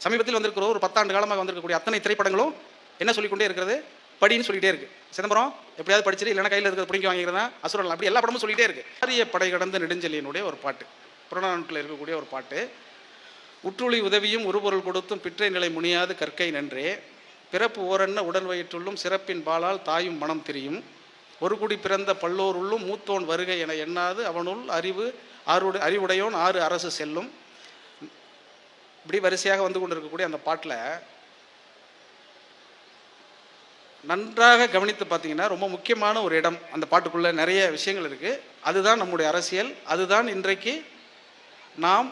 சமீபத்தில் வந்திருக்கிற ஒரு 10 ஆண்டு காலமாக வந்திருக்கக்கூடிய அத்தனை திரைப்படங்களும் என்ன சொல்லிக்கொண்டே இருக்கிறது? படின்னு சொல்லிட்டே இருக்கு. சிதம்பரம் எப்படியாவது படிச்சிரு, இல்லைன்னா கையில் இருக்கிற பிடிக்க வாங்கிக்கிறதா அசுரன், அப்படி எல்லா படமும் சொல்லிட்டே இருக்கு. ஆரிய படை கடந்த நெடுஞ்செழியனுடைய ஒரு பாட்டு, புறநானூற்றில் இருக்கக்கூடிய ஒரு பாட்டு. உற்றுளி உதவியும் உருபொருள் கொடுத்தும் பிற்றை நிலை முனியாது கற்கை நன்றே, பிறப்பு ஓரென்ன உடன் வயிற்றுள்ளும் சிறப்பின் பாலால் தாயும் மனம் திரியும், ஒரு குடி பிறந்த பல்லோருள்ளும் மூத்தோன் வருகை என எண்ணாது அவனுள் அறிவுடையோன் 6 அரசு செல்லும். இப்படி வரிசையாக வந்து கொண்டிருக்கக்கூடிய அந்த பாட்டில் நன்றாக கவனித்து பார்த்தீங்கன்னா ரொம்ப முக்கியமான ஒரு இடம். அந்த பாட்டுக்குள்ளே நிறைய விஷயங்கள் இருக்குது. அதுதான் நம்முடைய அரசியல், அதுதான் இன்றைக்கு நாம்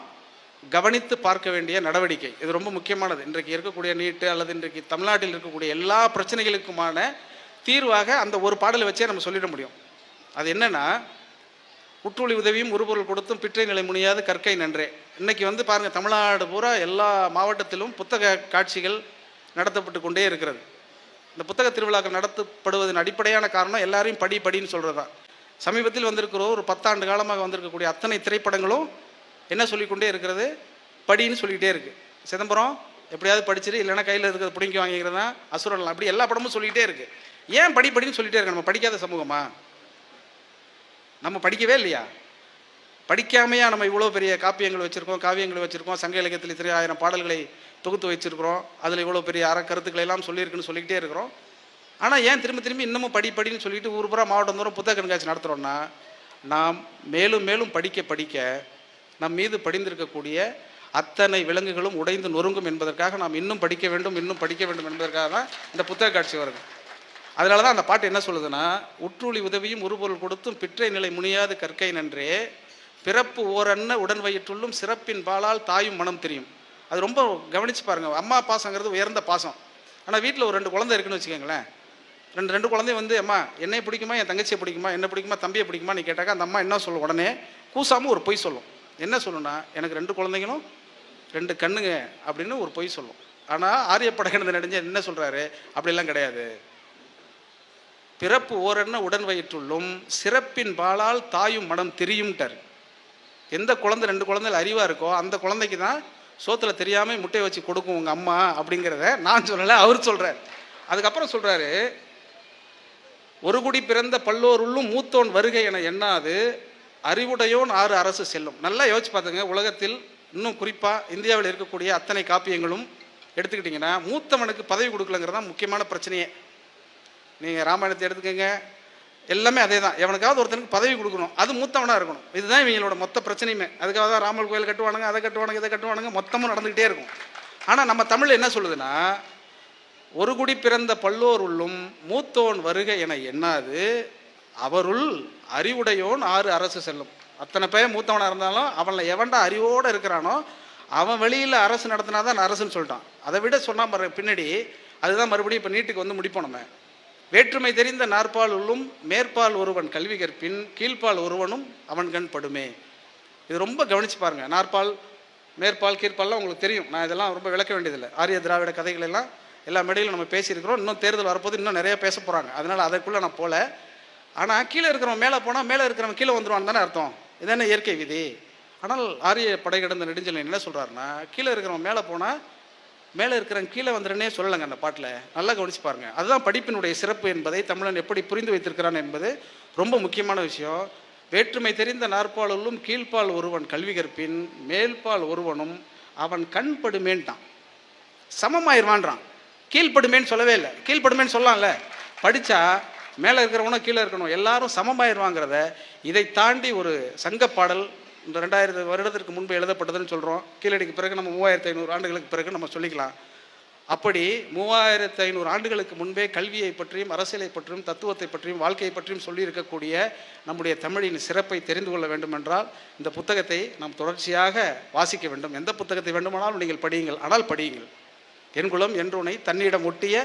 கவனித்து பார்க்க வேண்டிய நடவடிக்கை. இது ரொம்ப முக்கியமானது. இன்றைக்கு இருக்கக்கூடிய நீட்டு அல்லது இன்றைக்கு தமிழ்நாட்டில் இருக்கக்கூடிய எல்லா பிரச்சனைகளுக்குமான தீர்வாக அந்த ஒரு பாடலை வச்சே நம்ம சொல்லிட முடியும். அது என்னன்னா, உற்றுளி உதவியும் உருபொருள் கொடுத்தும் பிற்றை நிலை முனியாது கற்கை நன்றே. இன்னைக்கு வந்து பாருங்கள், தமிழ்நாடு பூரா எல்லா மாவட்டத்திலும் புத்தக காட்சிகள் நடத்தப்பட்டு கொண்டே இருக்கிறது. இந்த புத்தக திருவிழாக்கள் நடத்தப்படுவதன் அடிப்படையான காரணம் எல்லாரையும் படின்னு சொல்கிறது தான். சமீபத்தில் வந்திருக்கிற ஒரு 10 ஆண்டு காலமாக வந்திருக்கக்கூடிய அத்தனை திரைப்படங்களும் என்ன சொல்லிக்கொண்டே இருக்கிறது? படின்னு சொல்லிக்கிட்டே இருக்குது. சிதம்பரம் எப்படியாவது படிச்சிரு, இல்லைன்னா கையில் இருக்கிறத பிடிக்க வாங்கிக்கிறதா அசுரன், அப்படி எல்லா படமும் சொல்லிக்கிட்டே இருக்குது. ஏன் படின்னு சொல்லிகிட்டே இருக்கு? நம்ம படிக்காத சமூகமா? நம்ம படிக்கவே இல்லையா? படிக்காமையா நம்ம இவ்வளோ பெரிய காப்பியங்கள் வச்சுருக்கோம், சங்க இலக்கியத்தில் 3000 பாடல்களை தொகுத்து வச்சுருக்கிறோம், அதில் இவ்வளோ பெரிய கருத்துக்களை எல்லாம் சொல்லியிருக்குன்னு சொல்லிக்கிட்டே இருக்கிறோம். ஆனால் ஏன் திரும்பி இன்னமும் படின்னு சொல்லிட்டு ஊர் பூரா மாவட்டம் தூரம் புத்தக கண்காட்சி நடத்துகிறோன்னா, நாம் மேலும் மேலும் படிக்க நம் மீது படிந்திருக்கக்கூடிய அத்தனை விலங்குகளும் உடைந்து நொறுங்கும் என்பதற்காக நாம் இன்னும் படிக்க வேண்டும் என்பதற்காக தான் இந்த புத்தக காட்சி வருது. அதனால தான் அந்த பாட்டு என்ன சொல்லுதுன்னா, உற்றுளி உதவியும் உருபொருள் கொடுத்தும் பிற்றை நிலை முனியாது கற்கை நன்றே, பிறப்பு ஓரென்ன உடன் வயிற்றுள்ளும் சிறப்பின் பாலால் தாயும் மனம் தெரியும். அது ரொம்ப கவனித்து பாருங்கள். அம்மா பாசங்கிறது உயர்ந்த பாசம். ஆனால் வீட்டில் ஒரு 2 குழந்தை இருக்குன்னு வச்சுக்கோங்களேன். ரெண்டு குழந்தையும் வந்து அம்மா என்னை பிடிக்குமா, என் தங்கச்சியை பிடிக்குமா, என்ன பிடிக்குமா, தம்பியை பிடிக்குமா நீ கேட்டாக்கா அந்த அம்மா என்ன சொல்லும்? உடனே கூசாமல் ஒரு பொய் சொல்லும். என்ன சொல்லுன்னா, எனக்கு 2 குழந்தைங்களும் 2 கண்ணுங்க அப்படின்னு ஒரு பொய் சொல்லும். ஆனால் ஆரியப்படை கடந்த நெடுஞ்செழியன் என்ன சொல்கிறாரு? அப்படிலாம் கிடையாது. பிறப்பு ஓரென்ன உடன் வயிற்றுள்ளும் சிறப்பின் பாலால் தாயும் மனம் தெரியும்ட்டார். எந்த குழந்தை 2 குழந்தைகள் அறிவாக இருக்கோ அந்த குழந்தைக்கு தான் சோத்தில் தெரியாமல் முட்டையை வச்சு கொடுக்கும் உங்கள் அம்மா அப்படிங்கிறத நான் சொல்லலை, அவர் சொல்கிறார். அதுக்கப்புறம் சொல்கிறாரு, ஒரு குடி பிறந்த பல்லோருள்ளும் மூத்தோன் வருகை என எண்ணாது அறிவுடையோன் 6 அரசு செல்லும். நல்லா யோசிச்சு பார்த்துங்க. உலகத்தில் இன்னும் குறிப்பாக இந்தியாவில் இருக்கக்கூடிய அத்தனை காப்பியங்களும் எடுத்துக்கிட்டிங்கன்னா மூத்தவனுக்கு பதவி கொடுக்கலங்கிறது தான் முக்கியமான பிரச்சனையே. நீங்கள் ராமாயணத்தை எடுத்துக்கோங்க, எல்லாமே அதே தான். எவனுக்காவது ஒருத்தனுக்கு பதவி கொடுக்கணும், அது மூத்தவனாக இருக்கணும். இதுதான் இவங்களோட மொத்த பிரச்சனையுமே. அதுக்காக தான் ராமர் கோயில் கட்டுவானுங்க, அதை கட்டுவானுங்க, இதை கட்டுவானுங்க, மொத்தமும் நடந்துக்கிட்டே இருக்கும். ஆனால் நம்ம தமிழ் என்ன சொல்லுதுன்னா, ஒரு குடி பிறந்த பல்லோர் உள்ளும் மூத்தோன் வருக என எண்ணாது அவருள் அறிவுடையோன் 6 அரசு செல்லும். அத்தனை பேர் மூத்தவனாக இருந்தாலும் அவனில் எவன்டா அறிவோடு இருக்கிறானோ அவன் வெளியில் அரசு நடத்தினா தான் அரசுன்னு சொல்லிட்டான். அதை விட சொன்னால் பின்னாடி அதுதான் மறுபடியும் இப்போ நீட்டுக்கு வந்து முடிப்போம். நம்ம வேற்றுமை தெரிந்த நாற்பால் உள்ளும் மேற்பால் ஒருவன் கல்வி கற்பின் கீழ்ப்பால் ஒருவனும் அவன் கண் படுமே. இது ரொம்ப கவனித்து பாருங்கள். நாற்பால், மேற்பால், கீழ்ப்பால்லாம் உங்களுக்கு தெரியும். நான் இதெல்லாம் ரொம்ப விளக்க வேண்டியதில்லை. ஆரிய திராவிட கதைகள் எல்லாம் எல்லா மேடையிலும் நம்ம பேசியிருக்கிறோம். இன்னும் தேர்தல் வரப்போது இன்னும் நிறைய பேச போகிறாங்க. அதனால் அதற்குள்ளே நான் போகல. ஆனால் கீழே இருக்கிறவன் மேலே போனால் மேலே இருக்கிறவன் கீழே வந்துடுவான்னு தானே அர்த்தம். இதானே இயற்கை விதி. ஆனால் ஆரிய படை கடந்த நெடுஞ்செழியன் என்ன சொல்கிறாருன்னா, கீழே இருக்கிறவன் மேலே போனால் மேலே இருக்கிறவன் கீழே வந்துடுன்னே சொல்லலைங்க அந்த பாட்டில். நல்லா கவனிச்சு பாருங்கள். அதுதான் படிப்பினுடைய சிறப்பு என்பதை தமிழன் எப்படி புரிந்து வைத்திருக்கிறான் என்பது ரொம்ப முக்கியமான விஷயம். வேற்றுமை தெரிந்த நாற்பாலுள்ளும் கீழ்ப்பால் ஒருவன் கல்வி கற்பின் மேல்பால் ஒருவனும் அவன் கண் படுமேன்ட்டான். சமமாயிருவான்றான். கீழ்படுமேன்னு சொல்லவே இல்லை. கீழ்படுமேன்னு சொல்லலாம்ல. படித்தா மேலே இருக்கிறவனும் கீழே இருக்கணும், எல்லாரும் சமமாயிருவாங்கிறத இதை தாண்டி ஒரு சங்கப்பாடல் இந்த 2000 வருடத்திற்கு முன்பு எழுதப்பட்டதுன்னு சொல்கிறோம். கீழடிக்கு பிறகு நம்ம 3500 ஆண்டுகளுக்கு பிறகு நம்ம சொல்லிக்கலாம். அப்படி 3500 ஆண்டுகளுக்கு முன்பே கல்வியை பற்றியும் அரசியலை பற்றியும் தத்துவத்தை பற்றியும் வாழ்க்கையை பற்றியும் சொல்லியிருக்கக்கூடிய நம்முடைய தமிழின் சிறப்பை தெரிந்து கொள்ள வேண்டும் என்றால் இந்த புத்தகத்தை நாம் தொடர்ச்சியாக வாசிக்க வேண்டும். எந்த புத்தகத்தை வேண்டுமானாலும் நீங்கள் படியுங்கள், ஆனால் படியுங்கள். என்குலம் என்றுனை தன்னிடம் ஒட்டிய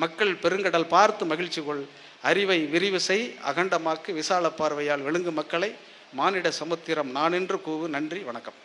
மக்கள் பெருங்கடல் பார்த்து மகிழ்ச்சி கொள், அறிவை விரிவு செய், அகண்டமாக்கு விசால பார்வையால் விழுங்கு மக்களை மானிட சமுத்திரம் நான் என்று கூவு. நன்றி, வணக்கம்.